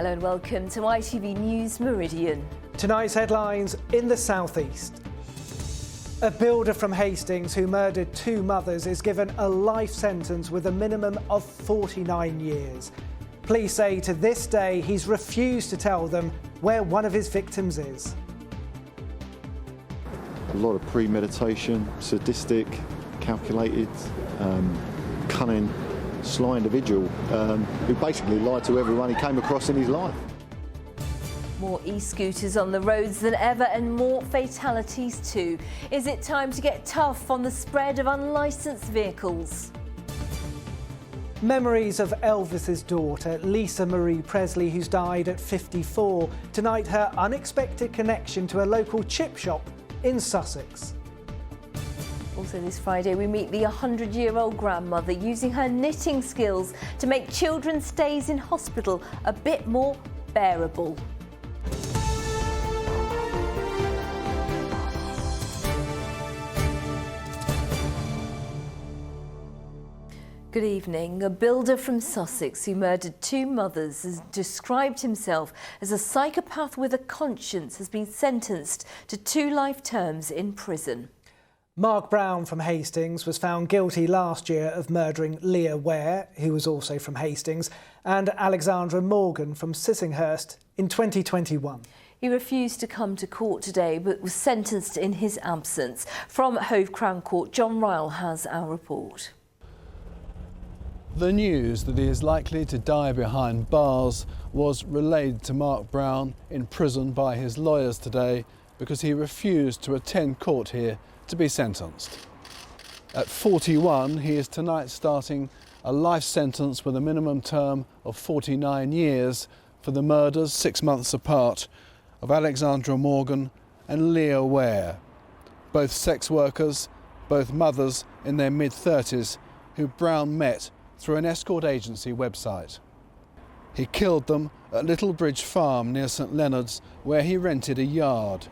Hello and welcome to ITV News Meridian. Tonight's headlines in the southeast. A builder from Hastings who murdered two mothers is given a life sentence with a minimum of 49 years. Police say to this day he's refused to tell them where one of his victims is. A lot of premeditation, sadistic, calculated, cunning, sly individual who basically lied to everyone he came across in his life. More e-scooters on the roads than ever and more fatalities too. Is it time to get tough on the spread of unlicensed vehicles? Memories of Elvis's daughter, Lisa Marie Presley, who's died at 54. Tonight, her unexpected connection to a local chip shop in Sussex. Also this Friday, we meet the 100-year-old grandmother using her knitting skills to make children's stays in hospital a bit more bearable. Good evening. A builder from Sussex who murdered two mothers has described himself as a psychopath with a conscience has been sentenced to 2 life terms in prison. Mark Brown from Hastings was found guilty last year of murdering Leah Ware, who was also from Hastings, and Alexandra Morgan from Sissinghurst in 2021. He refused to come to court today but was sentenced in his absence. From Hove Crown Court, John Ryle has our report. The news that he is likely to die behind bars was relayed to Mark Brown in prison by his lawyers today because he refused to attend court here to be sentenced. At 41, he is tonight starting a life sentence with a minimum term of 49 years for the murders 6 months apart of Alexandra Morgan and Leah Ware, both sex workers, both mothers in their mid-30s who Brown met through an escort agency website. He killed them at Little Bridge Farm near St Leonard's, where he rented a yard,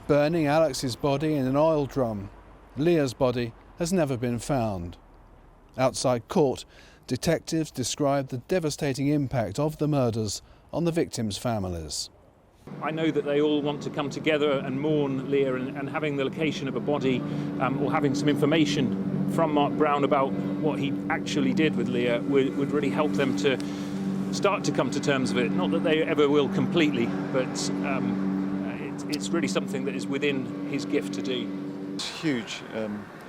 burning Alex's body in an oil drum. Leah's body has never been found. Outside court, detectives described the devastating impact of the murders on the victims' families. I know that they all want to come together and mourn Leah, and having the location of a body or having some information from Mark Brown about what he actually did with Leah would really help them to start to come to terms with it. Not that they ever will completely, but it's really something that is within his gift to do. It's huge,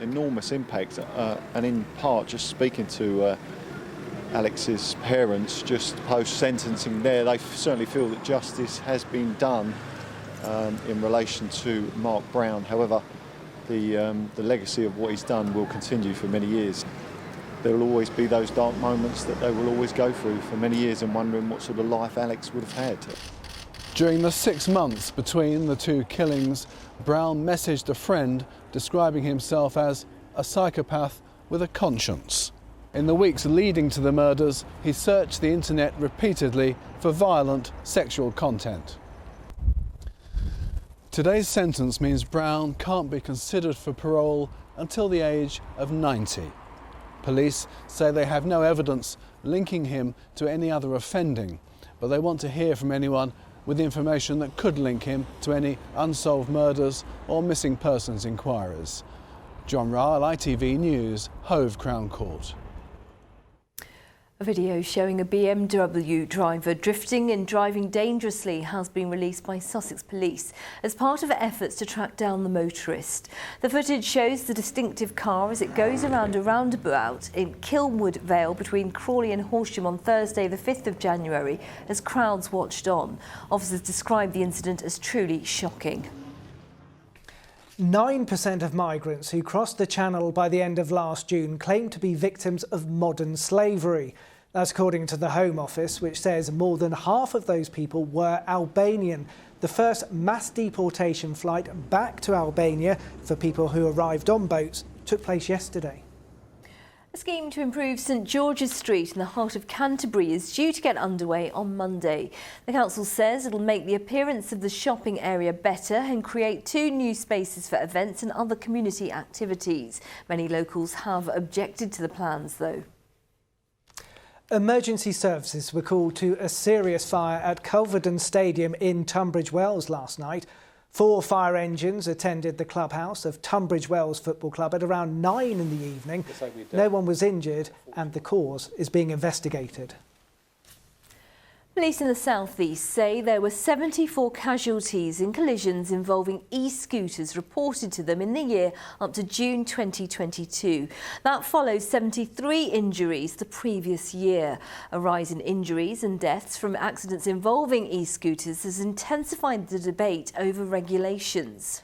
enormous impact, and in part just speaking to Alex's parents just post-sentencing there, they certainly feel that justice has been done in relation to Mark Brown. However, the legacy of what he's done will continue for many years. There will always be those dark moments that they will always go through for many years and wondering what sort of life Alex would have had. During the 6 months between the two killings, Brown messaged a friend describing himself as a psychopath with a conscience. In the weeks leading to the murders, he searched the internet repeatedly for violent sexual content. Today's sentence means Brown can't be considered for parole until the age of 90. Police say they have no evidence linking him to any other offending, but they want to hear from anyone with information that could link him to any unsolved murders or missing persons inquiries. John Ryle, ITV News, Hove Crown Court. A video showing a BMW driver drifting and driving dangerously has been released by Sussex Police as part of efforts to track down the motorist. The footage shows the distinctive car as it goes around a roundabout in Kilnwood Vale between Crawley and Horsham on Thursday the 5th of January as crowds watched on. Officers described the incident as truly shocking. 9% of migrants who crossed the Channel by the end of last June claimed to be victims of modern slavery. That's according to the Home Office, which says more than half of those people were Albanian. The first mass deportation flight back to Albania for people who arrived on boats took place yesterday. A scheme to improve St George's Street in the heart of Canterbury is due to get underway on Monday. The council says it'll make the appearance of the shopping area better and create 2 new spaces for events and other community activities. Many locals have objected to the plans though. Emergency services were called to a serious fire at Culverden Stadium in Tunbridge Wells last night. 4 fire engines attended the clubhouse of Tunbridge Wells Football Club at around 9 in the evening. No one was injured and the cause is being investigated. Police in the South East say there were 74 casualties in collisions involving e-scooters reported to them in the year up to June 2022. That follows 73 injuries the previous year. A rise in injuries and deaths from accidents involving e-scooters has intensified the debate over regulations.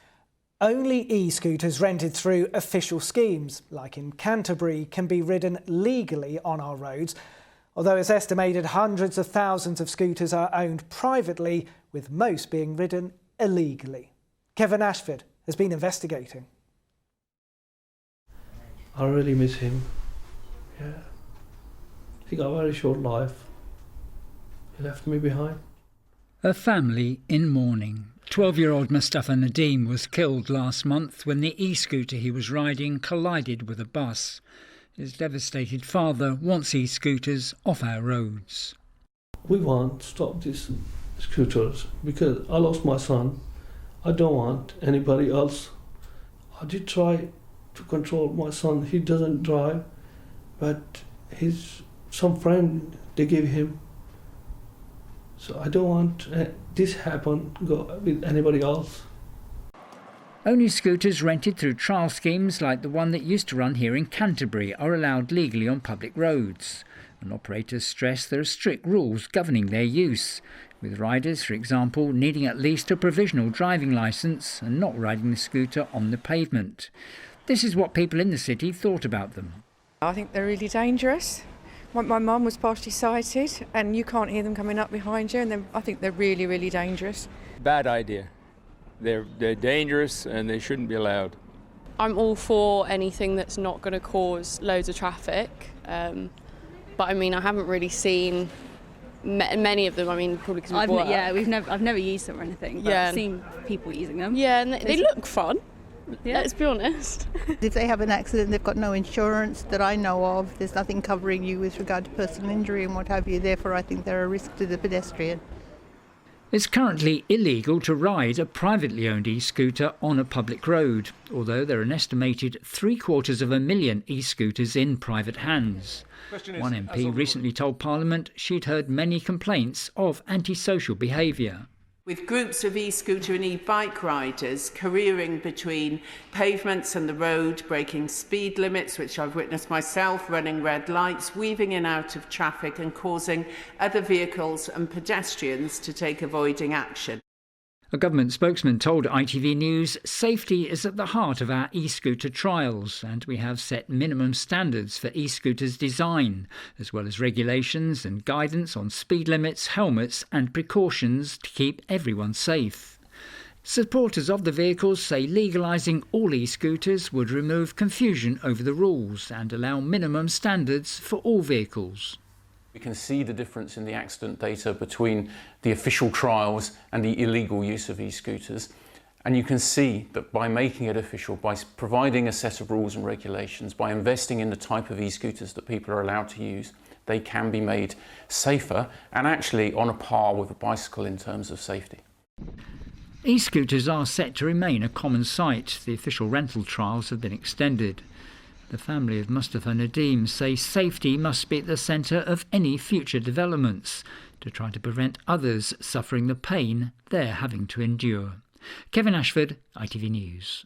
Only e-scooters rented through official schemes, like in Canterbury, can be ridden legally on our roads. Although it's estimated hundreds of thousands of scooters are owned privately, with most being ridden illegally. Kevin Ashford has been investigating. I really miss him. Yeah. He got a very short life. He left me behind. A family in mourning. 12-year-old Mustafa Nadeem was killed last month when the e-scooter he was riding collided with a bus. His devastated father wants e-scooters off our roads. We want to stop these scooters because I lost my son. I don't want anybody else. I did try to control my son. He doesn't drive, but some friend they give him. So I don't want this happen go with anybody else. Only scooters rented through trial schemes like the one that used to run here in Canterbury are allowed legally on public roads. And operators stress there are strict rules governing their use, with riders, for example, needing at least a provisional driving licence and not riding the scooter on the pavement. This is what people in the city thought about them. I think they're really dangerous. My mum was partially sighted and you can't hear them coming up behind you, and I think they're really, really dangerous. Bad idea. They're dangerous and they shouldn't be allowed. I'm all for anything that's not going to cause loads of traffic, but I mean I haven't really seen many of them. I mean probably because I've never used them or anything, but I've seen people using them. Yeah, and they look fun. Yeah. Let's be honest. If they have an accident, they've got no insurance that I know of. There's nothing covering you with regard to personal injury and what have you. Therefore, I think they're a risk to the pedestrian. It's currently illegal to ride a privately owned e-scooter on a public road, although there are an estimated 750,000 e-scooters in private hands. One MP recently told Parliament she'd heard many complaints of antisocial behaviour. With groups of e-scooter and e-bike riders careering between pavements and the road, breaking speed limits, which I've witnessed myself, running red lights, weaving in out of traffic and causing other vehicles and pedestrians to take avoiding action. A government spokesman told ITV News safety is at the heart of our e-scooter trials, and we have set minimum standards for e-scooters design, as well as regulations and guidance on speed limits, helmets and precautions to keep everyone safe. Supporters of the vehicles say legalising all e-scooters would remove confusion over the rules and allow minimum standards for all vehicles. We can see the difference in the accident data between the official trials and the illegal use of e-scooters. And you can see that by making it official, by providing a set of rules and regulations, by investing in the type of e-scooters that people are allowed to use, they can be made safer and actually on a par with a bicycle in terms of safety. E-scooters are set to remain a common sight. The official rental trials have been extended. The family of Mustafa Nadeem say safety must be at the centre of any future developments to try to prevent others suffering the pain they're having to endure. Kevin Ashford, ITV News.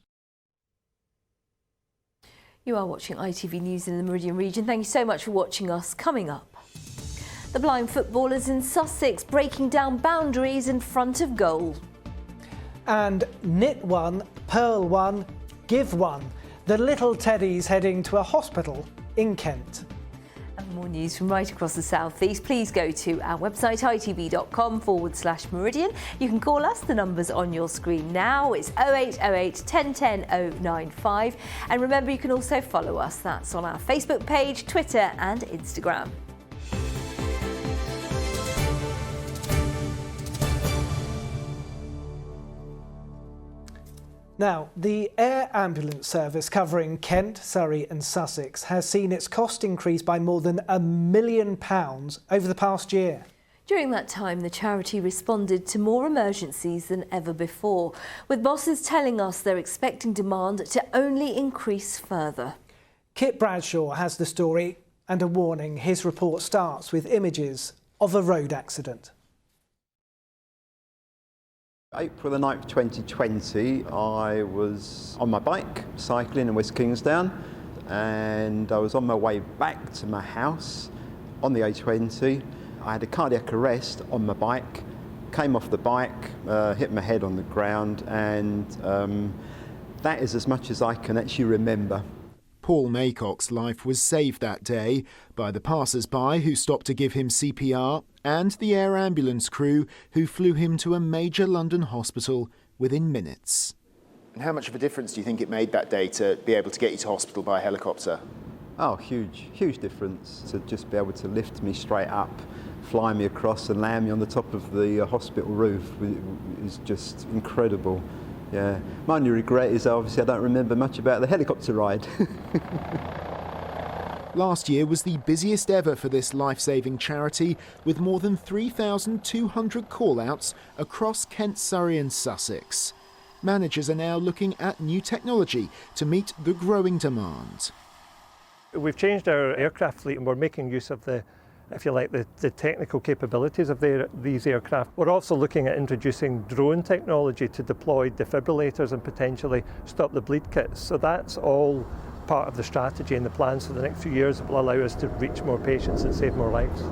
You are watching ITV News in the Meridian region. Thank you so much for watching us. Coming up, the blind footballers in Sussex breaking down boundaries in front of goal. And knit one, purl one, give one. The little teddies heading to a hospital in Kent. And more news from right across the South East. Please go to our website itv.com/Meridian. You can call us. The number's on your screen now. It's 0808 1010 095. And remember, you can also follow us. That's on our Facebook page, Twitter and Instagram. Now, the air ambulance service covering Kent, Surrey and Sussex has seen its cost increase by more than £1 million over the past year. During that time, the charity responded to more emergencies than ever before, with bosses telling us they're expecting demand to only increase further. Kit Bradshaw has the story and a warning. His report starts with images of a road accident. April the 9th, 2020, I was on my bike, cycling in West Kingsdown, and I was on my way back to my house on the A20. I had a cardiac arrest on my bike, came off the bike, hit my head on the ground, and that is as much as I can actually remember. Paul Maycock's life was saved that day by the passers-by who stopped to give him CPR and the air ambulance crew who flew him to a major London hospital within minutes. And how much of a difference do you think it made that day to be able to get you to hospital by helicopter? Oh, huge difference. To just be able to lift me straight up, fly me across and land me on the top of the hospital roof is just incredible. Yeah, my only regret is obviously I don't remember much about the helicopter ride. Last year was the busiest ever for this life-saving charity, with more than 3,200 call-outs across Kent, Surrey and Sussex. Managers are now looking at new technology to meet the growing demand. We've changed our aircraft fleet and we're making use of the technical capabilities of these aircraft. We're also looking at introducing drone technology to deploy defibrillators and potentially stop the bleed kits. So that's all part of the strategy and the plans for the next few years that will allow us to reach more patients and save more lives.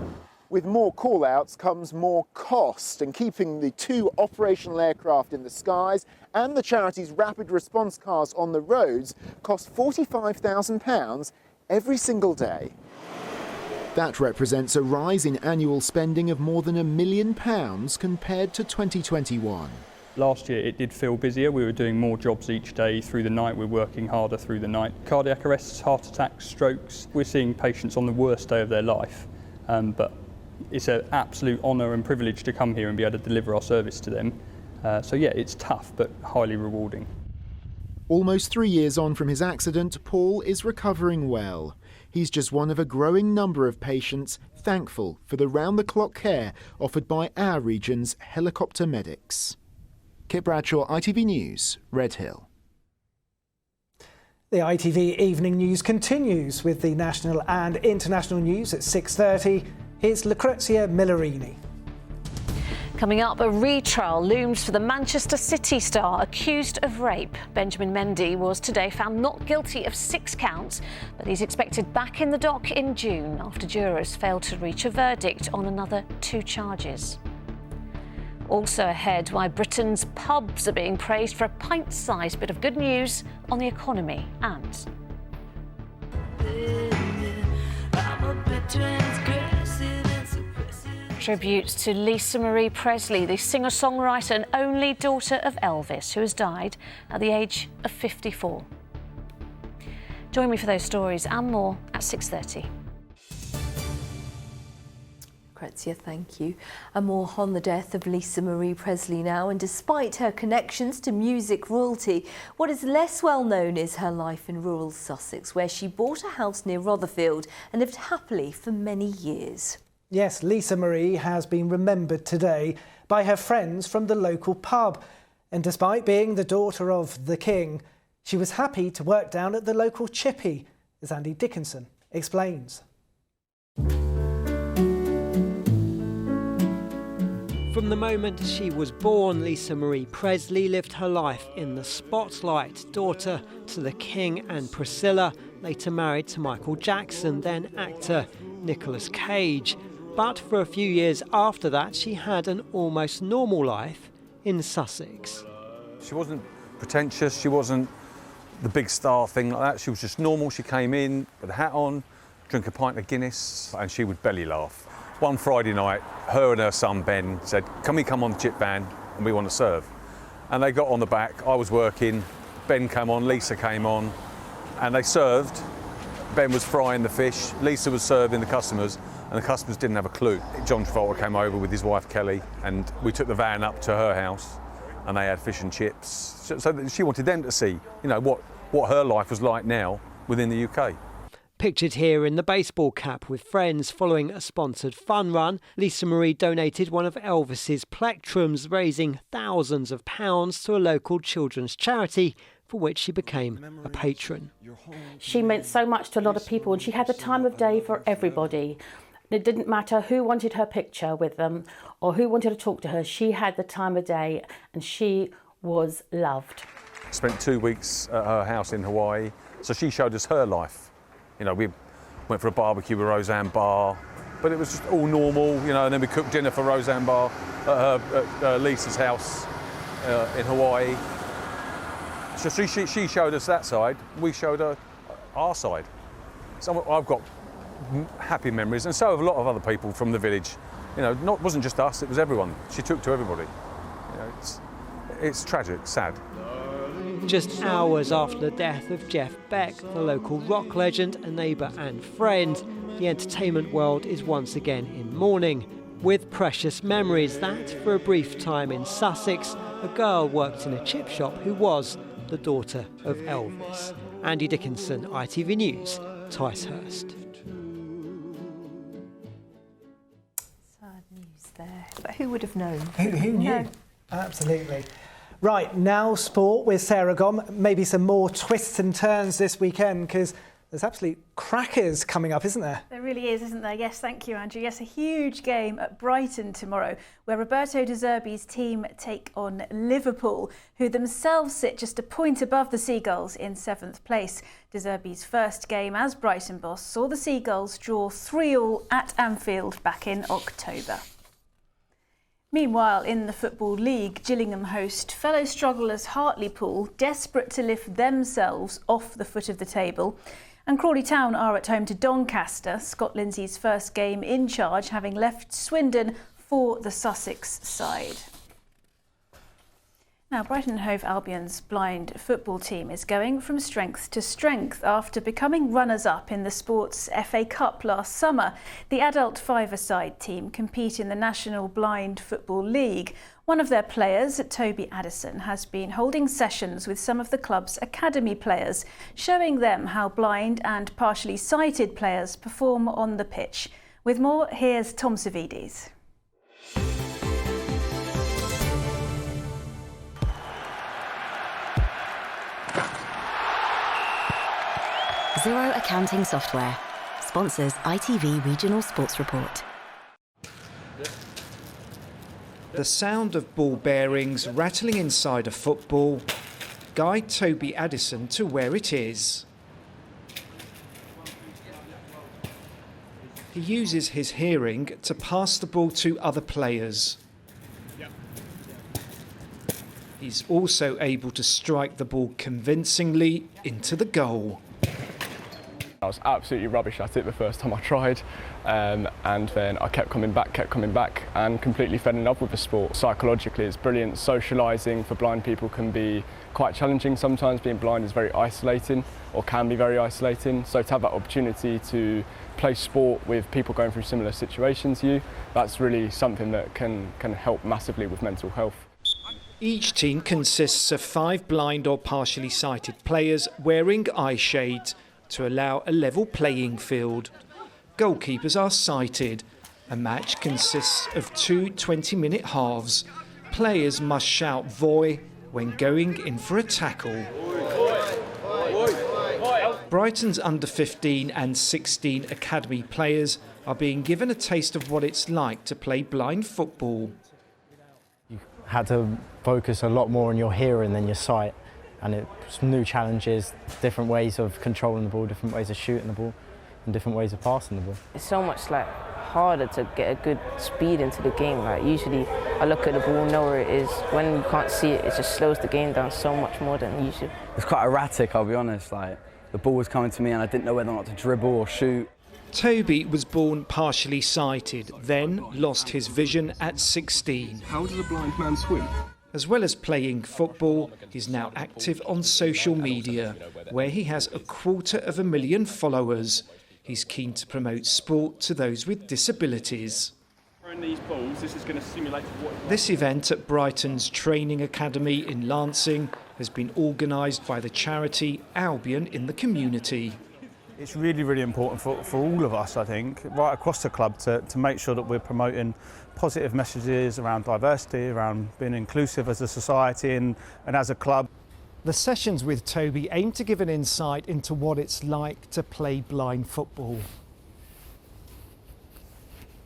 With more call-outs comes more cost, and keeping the 2 operational aircraft in the skies and the charity's rapid response cars on the roads costs £45,000 every single day. That represents a rise in annual spending of more than £1 million compared to 2021. Last year it did feel busier. We were doing more jobs each day through the night. We're working harder through the night. Cardiac arrests, heart attacks, strokes. We're seeing patients on the worst day of their life. But it's an absolute honour and privilege to come here and be able to deliver our service to them. So yeah, it's tough but highly rewarding. Almost 3 years on from his accident, Paul is recovering well. He's just one of a growing number of patients thankful for the round-the-clock care offered by our region's helicopter medics. Kit Bradshaw, ITV News, Redhill. The ITV Evening News continues with the national and international news at 6:30. Here's Lucrezia Millarini. Coming up, a retrial looms for the Manchester City star accused of rape. Benjamin Mendy was today found not guilty of 6 counts, but he's expected back in the dock in June after jurors failed to reach a verdict on another 2 charges. Also ahead, why Britain's pubs are being praised for a pint-sized bit of good news on the economy and... Tributes to Lisa Marie Presley, the singer-songwriter and only daughter of Elvis, who has died at the age of 54. Join me for those stories and more at 6:30. Lucrezia, thank you. And more on the death of Lisa Marie Presley now. And despite her connections to music royalty, what is less well known is her life in rural Sussex, where she bought a house near Rotherfield and lived happily for many years. Yes, Lisa Marie has been remembered today by her friends from the local pub. And despite being the daughter of the King, she was happy to work down at the local chippy, as Andy Dickinson explains. From the moment she was born, Lisa Marie Presley lived her life in the spotlight. Daughter to the King and Priscilla, later married to Michael Jackson, then actor Nicolas Cage. But for a few years after that, she had an almost normal life in Sussex. She wasn't pretentious, she wasn't the big star thing like that. She was just normal. She came in with a hat on, drink a pint of Guinness, and she would belly laugh. One Friday night, her and her son Ben said, "Can we come on the chip van and we want to serve?" And they got on the back. I was working, Ben came on, Lisa came on, and they served. Ben was frying the fish, Lisa was serving the customers, and the customers didn't have a clue. John Travolta came over with his wife Kelly, and we took the van up to her house, and they had fish and chips. So that she wanted them to see, you know, what her life was like now within the UK. Pictured here in the baseball cap with friends following a sponsored fun run, Lisa Marie donated one of Elvis's plectrums, raising thousands of pounds to a local children's charity, for which she became a patron. She meant so much to a lot of people, and she had the time of day for everybody. It didn't matter who wanted her picture with them or who wanted to talk to her. She had the time of day, and she was loved. Spent 2 weeks at her house in Hawaii, so she showed us her life. You know, we went for a barbecue with Roseanne Barr, but it was just all normal, you know, and then we cooked dinner for Roseanne Barr at Lisa's house in Hawaii. So she showed us that side, we showed her our side. So I've got happy memories, and so have a lot of other people from the village. You know, it wasn't just us, it was everyone. She took to everybody. You know, it's tragic, sad. Just hours after the death of Jeff Beck, the local rock legend, a neighbour and friend, the entertainment world is once again in mourning, with precious memories that, for a brief time in Sussex, a girl worked in a chip shop who was the daughter of Elvis. Andy Dickinson, ITV News, Ticehurst. Sad news there, but who would have known? Who knew? No. Absolutely. Right, now sport with Sarah Gom. Maybe some more twists and turns this weekend, because there's absolute crackers coming up, isn't there? There really is, isn't there? Yes, thank you, Andrew. Yes, a huge game at Brighton tomorrow, where Roberto De Zerbi's team take on Liverpool, who themselves sit just a point above the Seagulls in 7th place. De Zerbi's first game as Brighton boss saw the Seagulls draw 3-3 at Anfield back in October. Meanwhile, in the Football League, Gillingham host fellow strugglers Hartlepool, desperate to lift themselves off the foot of the table. And Crawley Town are at home to Doncaster, Scott Lindsay's first game in charge, having left Swindon for the Sussex side. Now, Brighton and Hove Albion's blind football team is going from strength to strength after becoming runners-up in the Sports FA Cup last summer. The adult five-a-side team compete in the National Blind Football League. One of their players, Toby Addison, has been holding sessions with some of the club's academy players, showing them how blind and partially sighted players perform on the pitch. With more, here's Tom Savides. Zero Accounting Software sponsors ITV Regional Sports Report. The sound of ball bearings rattling inside a football guide Toby Addison to where it is. He uses his hearing to pass the ball to other players. He's also able to strike the ball convincingly into the goal. I was absolutely rubbish at it the first time I tried, and then I kept coming back and completely fell in love with the sport. Psychologically it's brilliant. Socialising for blind people can be quite challenging sometimes. Being blind is very isolating, or can be very isolating, so to have that opportunity to play sport with people going through similar situations to you, that's really something that can help massively with mental health. Each team consists of 5 blind or partially sighted players wearing eye shades to allow a level playing field. Goalkeepers are sighted. A match consists of 2 20-minute halves. Players must shout "Voy" when going in for a tackle. Brighton's under-15 and 16 academy players are being given a taste of what it's like to play blind football. You had to focus a lot more on your hearing than your sight. And it's new challenges, different ways of controlling the ball, different ways of shooting the ball, and different ways of passing the ball. It's so much harder to get a good speed into the game. Usually I look at the ball, know where it is. When you can't see it, it just slows the game down so much more than usual. It's quite erratic, I'll be honest. The ball was coming to me and I didn't know whether or not to dribble or shoot. Toby was born partially sighted, then lost his vision at 16. How does a blind man swim? As well as playing football, he's now active on social media, where he has 250,000 followers. He's keen to promote sport to those with disabilities. These balls, this is going to simulate what... This event at Brighton's Training Academy in Lancing has been organised by the charity Albion in the Community. It's really, really important for all of us, I think, right across the club to make sure that we're promoting positive messages around diversity, around being inclusive as a society and as a club. The sessions with Toby aim to give an insight into what it's like to play blind football.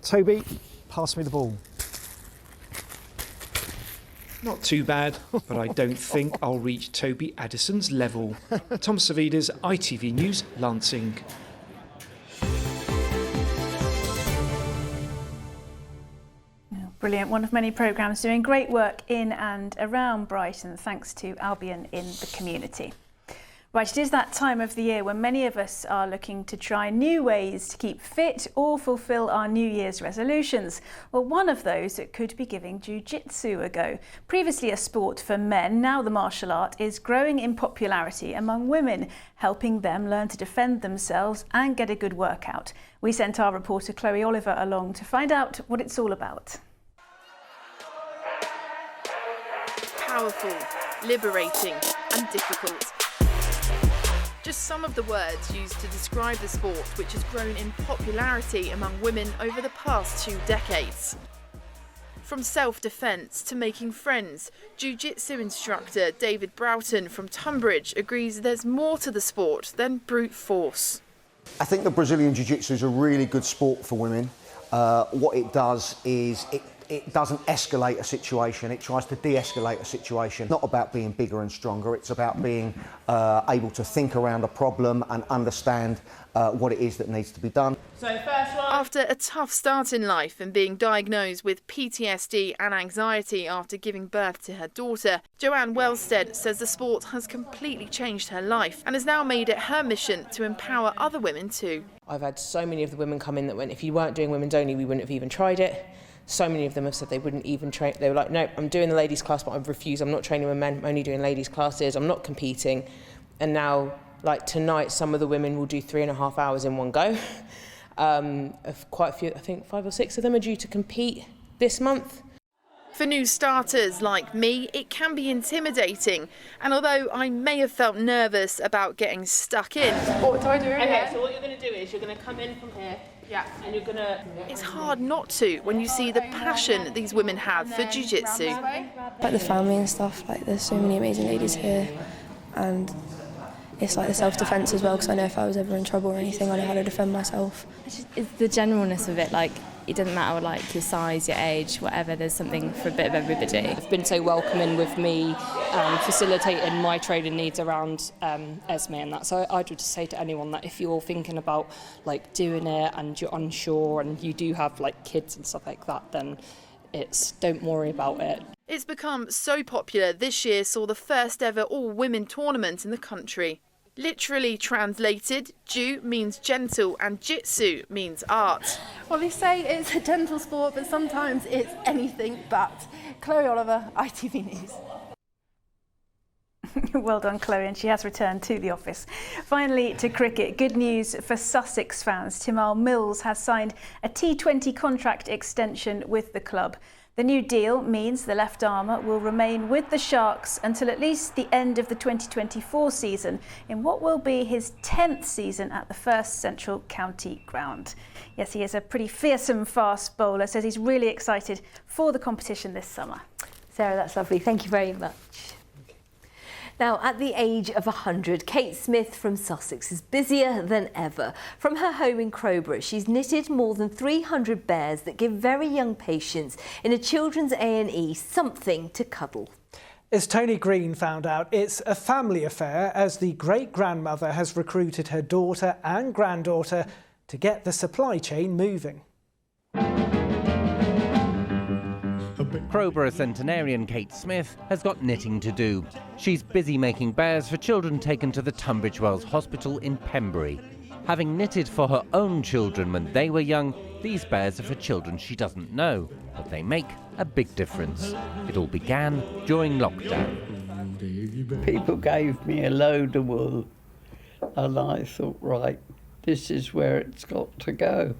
Toby, pass me the ball. Not too bad, but I don't think I'll reach Toby Addison's level. Tom Savides, ITV News, Lancing. Brilliant. One of many programmes doing great work in and around Brighton, thanks to Albion in the Community. Right, it is that time of the year when many of us are looking to try new ways to keep fit or fulfil our New Year's resolutions. Well, one of those could be giving jiu-jitsu a go. Previously a sport for men, now the martial art is growing in popularity among women, helping them learn to defend themselves and get a good workout. We sent our reporter Chloe Oliver along to find out what it's all about. Powerful, liberating and difficult. Just some of the words used to describe the sport, which has grown in popularity among women over the past 2 decades. From self-defence to making friends, jiu-jitsu instructor David Broughton from Tunbridge agrees there's more to the sport than brute force. I think the Brazilian jiu-jitsu is a really good sport for women. What it does is it doesn't escalate a situation, it tries to de-escalate a situation. Not about being bigger and stronger, it's about being able to think around a problem and understand what it is that needs to be done. After a tough start in life and being diagnosed with PTSD and anxiety after giving birth to her daughter, Joanne Wellstead says the sport has completely changed her life and has now made it her mission to empower other women too. I've had so many of the women come in that went, if you weren't doing women's only, we wouldn't have even tried it. So many of them have said they wouldn't even train. They were like, no, I'm doing the ladies class, but I've refused. I'm not training with men. I'm only doing ladies classes. I'm not competing. And now, like tonight, some of the women will do 3.5 hours in one go. Quite a few, I think 5 or 6 of them are due to compete this month. For new starters like me, it can be intimidating. And although I may have felt nervous about getting stuck in... What do I do here? Okay, so what you're going to do is you're going to come in from here. Yeah, and you're gonna... It's hard not to when you see the passion these women have for jiu-jitsu. Like the family and stuff, like there's so many amazing ladies here, and it's like the self-defence as well, because I know if I was ever in trouble or anything, I know how to defend myself. It's the generalness of it, like it doesn't matter like your size, your age, whatever, there's something for a bit of everybody. They've been so welcoming with me, facilitating my training needs around Esme and that. So I'd just say to anyone that if you're thinking about like doing it and you're unsure and you do have like kids and stuff like that, then don't worry about it. It's become so popular this year saw the first ever all-women tournament in the country. Literally translated, Ju means gentle and Jitsu means art. Well, they say it's a gentle sport, but sometimes it's anything but. Chloe Oliver, ITV News. Well done, Chloe, and she has returned to the office. Finally, to cricket. Good news for Sussex fans. Tymal Mills has signed a T20 contract extension with the club. The new deal means the left armer will remain with the Sharks until at least the end of the 2024 season in what will be his 10th season at the First Central County Ground. Yes, he is a pretty fearsome fast bowler, says he's really excited for the competition this summer. Sarah, that's lovely. Thank you very much. Now, at the age of 100, Kate Smith from Sussex is busier than ever. From her home in Crowborough, she's knitted more than 300 bears that give very young patients in a children's A&E something to cuddle. As Tony Green found out, it's a family affair as the great-grandmother has recruited her daughter and granddaughter to get the supply chain moving. Crowborough centenarian Kate Smith has got knitting to do. She's busy making bears for children taken to the Tunbridge Wells Hospital in Pembury. Having knitted for her own children when they were young, these bears are for children she doesn't know, but they make a big difference. It all began during lockdown. People gave me a load of wool and I thought, right, this is where it's got to go.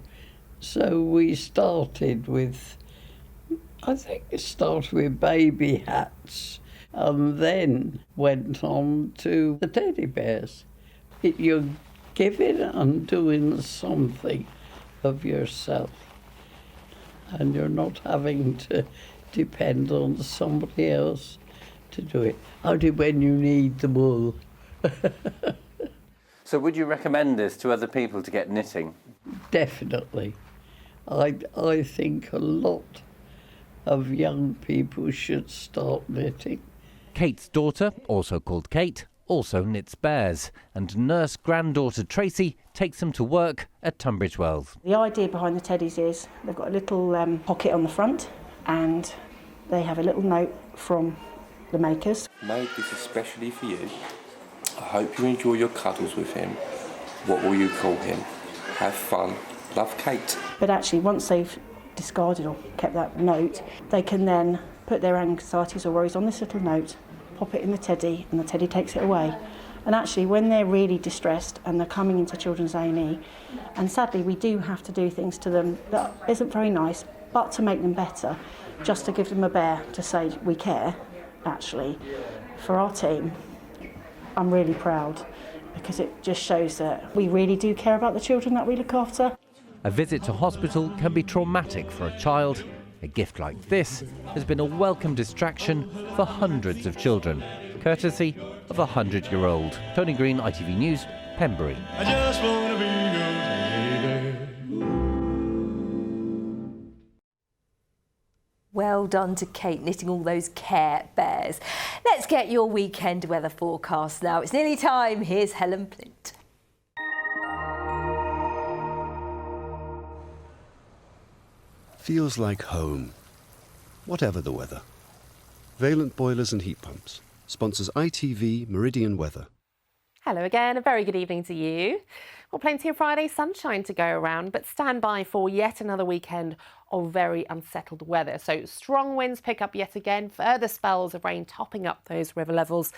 So we started with I think it started with baby hats and then went on to the teddy bears. You're giving and doing something of yourself, and you're not having to depend on somebody else to do it. Only when you need the wool. So would you recommend this to other people to get knitting? Definitely. I think a lot of young people should start knitting. Kate's daughter, also called Kate, also knits bears, and nurse granddaughter Tracy takes them to work at Tunbridge Wells. The idea behind the teddies is they've got a little pocket on the front, and they have a little note from the makers. Made this especially for you. I hope you enjoy your cuddles with him. What will you call him? Have fun. Love, Kate. But actually, once they've discarded or kept that note, they can then put their anxieties or worries on this little note, pop it in the teddy, and the teddy takes it away. And actually, when they're really distressed and they're coming into children's A&E, and sadly we do have to do things to them that isn't very nice, but to make them better, just to give them a bear to say we care, actually, for our team, I'm really proud, because it just shows that we really do care about the children that we look after. A visit to hospital can be traumatic for a child. A gift like this has been a welcome distraction for hundreds of children, courtesy of a 100-year-old. Tony Green, ITV News, Pembury. I just wanna be your baby. Well done to Kate, knitting all those Care Bears. Let's get your weekend weather forecast now. It's nearly time. Here's Helen Plint. Feels like home, whatever the weather. Valent Boilers and Heat Pumps sponsors ITV Meridian Weather. Hello again, a very good evening to you. Well, plenty of Friday sunshine to go around, but stand by for yet another weekend of very unsettled weather. So strong winds pick up yet again, further spells of rain topping up those river levels,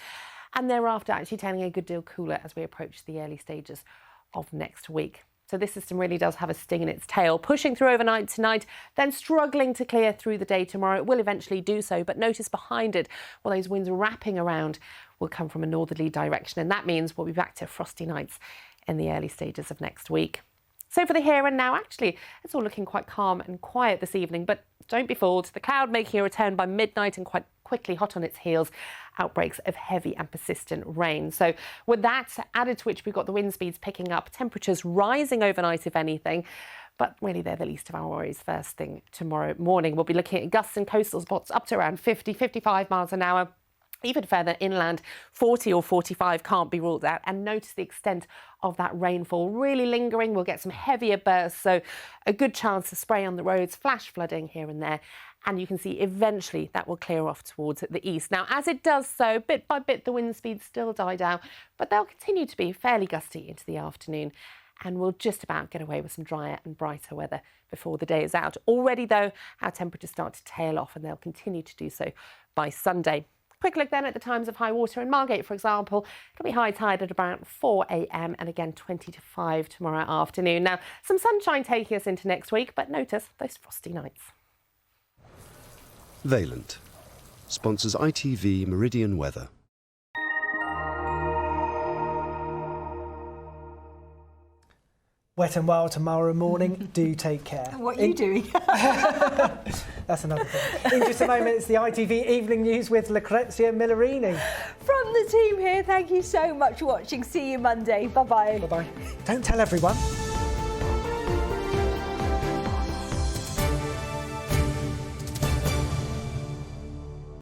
and thereafter actually turning a good deal cooler as we approach the early stages of next week. So this system really does have a sting in its tail, pushing through overnight tonight, then struggling to clear through the day tomorrow. It will eventually do so, but notice behind it, well, those winds wrapping around will come from a northerly direction, and that means we'll be back to frosty nights in the early stages of next week. So for the here and now, actually, it's all looking quite calm and quiet this evening, but don't be fooled. The cloud making a return by midnight and quite quickly hot on its heels, outbreaks of heavy and persistent rain. So with that added to which we've got the wind speeds picking up, temperatures rising overnight, if anything. But really, they're the least of our worries first thing tomorrow morning. We'll be looking at gusts and coastal spots up to around 50, 55 miles an hour. Even further inland, 40 or 45 can't be ruled out. And notice the extent of that rainfall really lingering. We'll get some heavier bursts, so a good chance of spray on the roads, flash flooding here and there. And you can see eventually that will clear off towards the east. Now, as it does so, bit by bit, the wind speeds still die down, but they'll continue to be fairly gusty into the afternoon. And we'll just about get away with some drier and brighter weather before the day is out. Already, though, our temperatures start to tail off, and they'll continue to do so by Sunday. Quick look then at the times of high water in Margate, for example. It'll be high tide at about 4 a.m. and again 20 to 5 tomorrow afternoon. Now, some sunshine taking us into next week, but notice those frosty nights. Valent sponsors ITV Meridian Weather. Wet and wild tomorrow morning. Do take care. What are you doing? That's another thing. In just a moment, it's the ITV Evening News with Lucrezia Millerini. From the team here, thank you so much for watching. See you Monday. Bye-bye. Bye-bye. Don't tell everyone.